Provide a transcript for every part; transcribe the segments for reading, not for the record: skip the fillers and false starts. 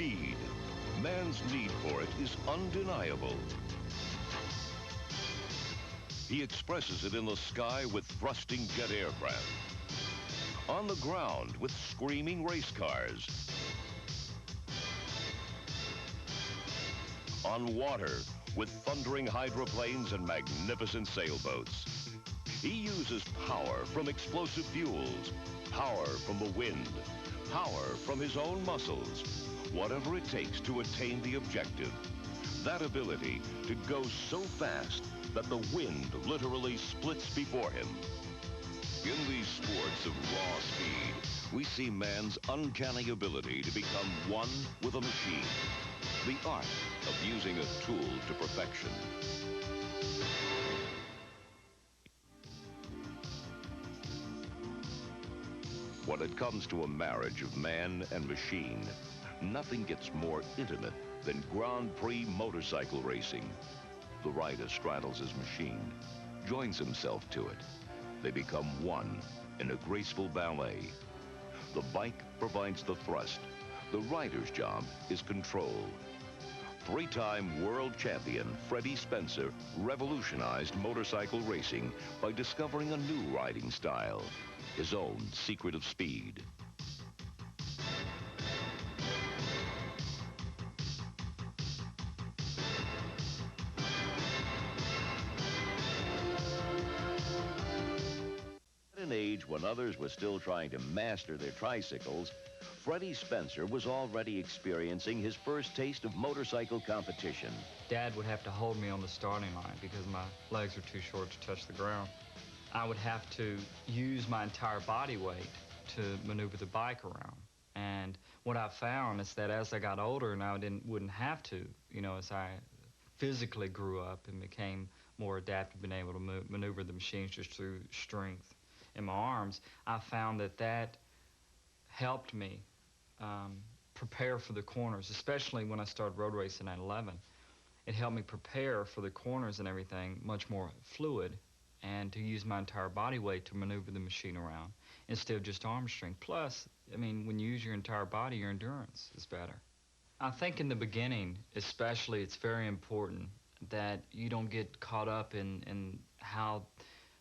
Speed. Man's need for it is undeniable. He expresses it in the sky with thrusting jet aircraft, on the ground with screaming race cars, on water with thundering hydroplanes and magnificent sailboats. He uses power from explosive fuels, power from the wind, power from his own muscles, whatever it takes to attain the objective. That ability to go so fast that the wind literally splits before him. In these sports of raw speed, we see man's uncanny ability to become one with a machine. The art of using a tool to perfection. When it comes to a marriage of man and machine, nothing gets more intimate than Grand Prix motorcycle racing. The rider straddles his machine, joins himself to it. They become one in a graceful ballet. The bike provides the thrust. The rider's job is control. Three-time world champion Freddie Spencer revolutionized motorcycle racing by discovering a new riding style, his own secret of speed. At an age when others were still trying to master their tricycles, Freddie Spencer was already experiencing his first taste of motorcycle competition. Dad would have to hold me on the starting line because my legs are too short to touch the ground. I would have to use my entire body weight to maneuver the bike around. And what I found is that as I got older and I wouldn't have to, as I physically grew up and became more adapted, being able to maneuver the machines just through strength in my arms, I found that helped me prepare for the corners, especially when I started road racing at 11. It helped me prepare for the corners and everything much more fluid, and to use my entire body weight to maneuver the machine around instead of just arm strength. Plus, when you use your entire body, your endurance is better. I think in the beginning, especially, it's very important that you don't get caught up in how,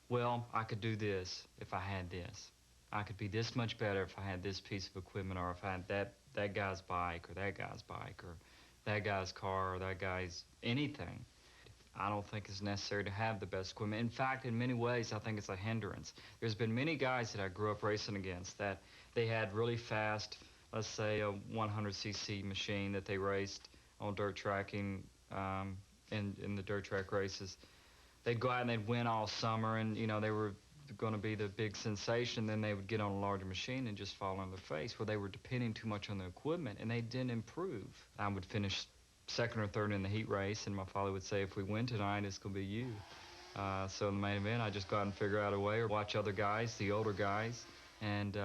well, I could do this if I had this. I could be this much better if I had this piece of equipment, or if I had that guy's bike, or that guy's bike, or that guy's car, or that guy's anything. I don't think it's necessary to have the best equipment. In fact, in many ways, I think it's a hindrance. There's been many guys that I grew up racing against that they had really fast, let's say a 100cc machine that they raced on dirt tracking in the dirt track races. They'd go out and they'd win all summer, and they were going to be the big sensation. Then they would get on a larger machine and just fall on their face, where they were depending too much on the equipment and they didn't improve. I would finish second or third in the heat race, and my father would say, if we win tonight, it's going to be you. So in the main event, I just go out and figure out a way, or watch other guys, the older guys, and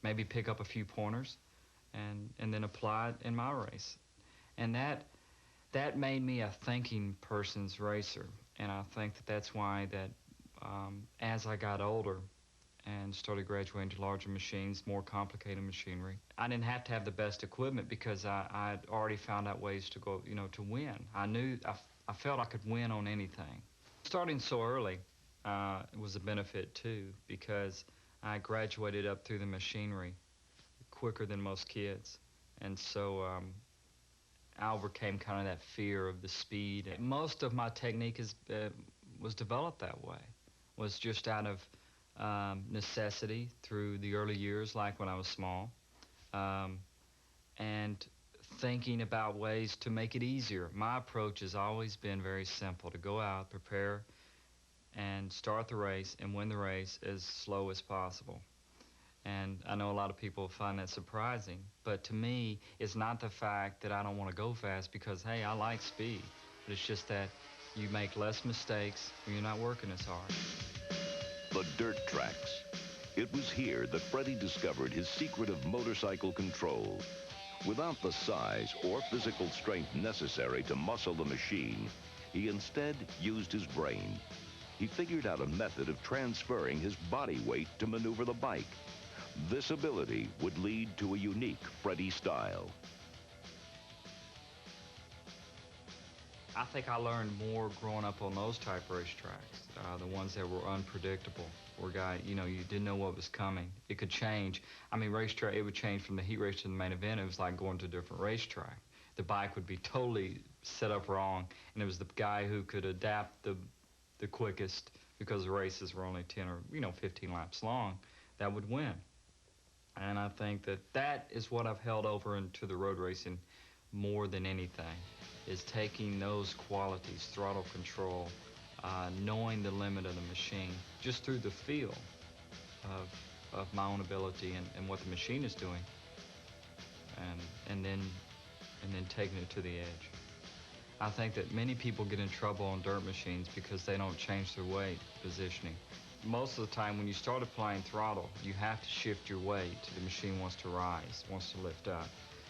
maybe pick up a few pointers and then apply it in my race. And that made me a thinking person's racer. And I think that's why that as I got older and started graduating to larger machines, more complicated machinery, I didn't have to have the best equipment because I'd already found out ways to go, to win. I felt I could win on anything. Starting so early was a benefit too, because I graduated up through the machinery quicker than most kids. And so I overcame kind of that fear of the speed. Most of my technique was developed that way, was just out of necessity through the early years, like when I was small, and thinking about ways to make it easier. My approach has always been very simple: to go out, prepare, and start the race and win the race as slow as possible. And I know a lot of people find that surprising, but to me, it's not the fact that I don't want to go fast, because, hey, I like speed, but it's just that you make less mistakes when you're not working as hard. The dirt tracks. It was here that Freddie discovered his secret of motorcycle control. Without the size or physical strength necessary to muscle the machine, he instead used his brain. He figured out a method of transferring his body weight to maneuver the bike. This ability would lead to a unique Freddie style. I think I learned more growing up on those type racetracks, the ones that were unpredictable, where you didn't know what was coming. It could change. I mean, racetrack, it would change from the heat race to the main event. It was like going to a different racetrack. The bike would be totally set up wrong, and it was the guy who could adapt the quickest, because the races were only 10 or 15 laps long, that would win. And I think that is what I've held over into the road racing more than anything, is taking those qualities, throttle control, knowing the limit of the machine, just through the feel of my own ability and what the machine is doing, and then taking it to the edge. I think that many people get in trouble on dirt machines because they don't change their weight positioning. Most of the time when you start applying throttle, you have to shift your weight. The machine wants to rise, wants to lift up.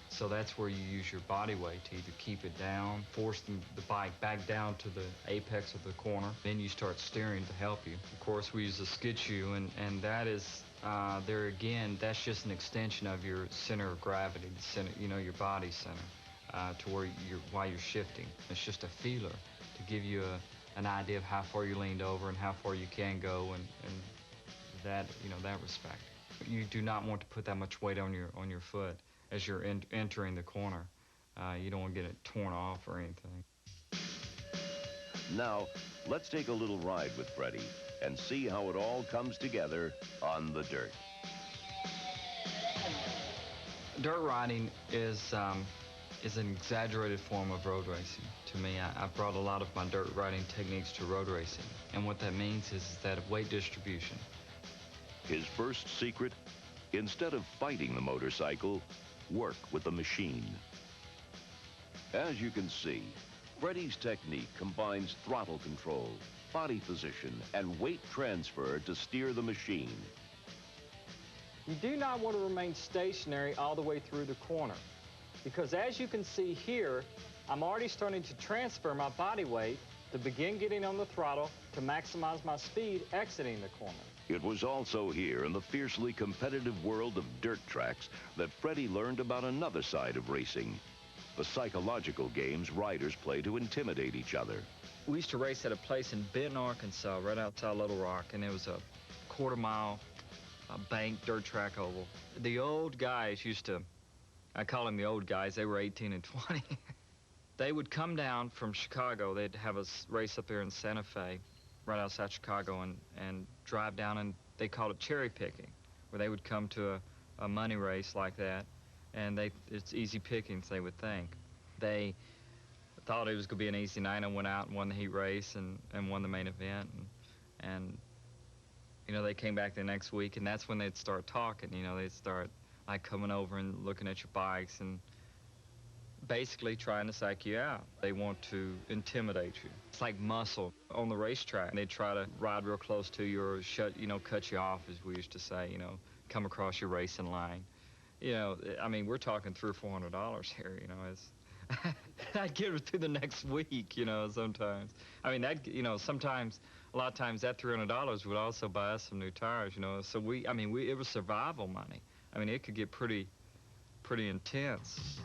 So that's where you use your body weight to either keep it down, force the bike back down to the apex of the corner. Then you start steering to help you. Of course, we use a skid shoe, and that is, there again, that's just an extension of your center of gravity, the center, your body center, to where while you're shifting. It's just a feeler to give you an idea of how far you leaned over and how far you can go, and that, that respect. You do not want to put that much weight on your foot as you're entering the corner. You don't want to get it torn off or anything. Now, let's take a little ride with Freddie and see how it all comes together on the dirt. Dirt riding is an exaggerated form of road racing. To me, I've brought a lot of my dirt riding techniques to road racing. And what that means is that of weight distribution. His first secret, instead of fighting the motorcycle, work with the machine. As you can see, Freddie's technique combines throttle control, body position, and weight transfer to steer the machine. You do not want to remain stationary all the way through the corner, because as you can see here, I'm already starting to transfer my body weight to begin getting on the throttle to maximize my speed exiting the corner. It was also here in the fiercely competitive world of dirt tracks that Freddie learned about another side of racing, the psychological games riders play to intimidate each other. We used to race at a place in Benton, Arkansas, right outside Little Rock, and it was a quarter-mile banked dirt track oval. The old guys used to, I call them the old guys, they were 18 and 20. They would come down from Chicago. They'd have a race up there in Santa Fe, right outside Chicago, and drive down, and they called it cherry picking, where they would come to a money race like that, and it's easy pickings, they would think. They thought it was going to be an easy night, and went out and won the heat race and won the main event, and they came back the next week, and that's when they'd start talking. They'd start like coming over and looking at your bikes and basically trying to psych you out. They want to intimidate you. It's like muscle on the racetrack. They try to ride real close to you or cut you off, as we used to say, come across your racing line. I mean, we're talking $300 or $400 here, it's I'd get it through the next week, sometimes. I mean, sometimes, a lot of times that $300 would also buy us some new tires, So it was survival money. I mean, it could get pretty intense.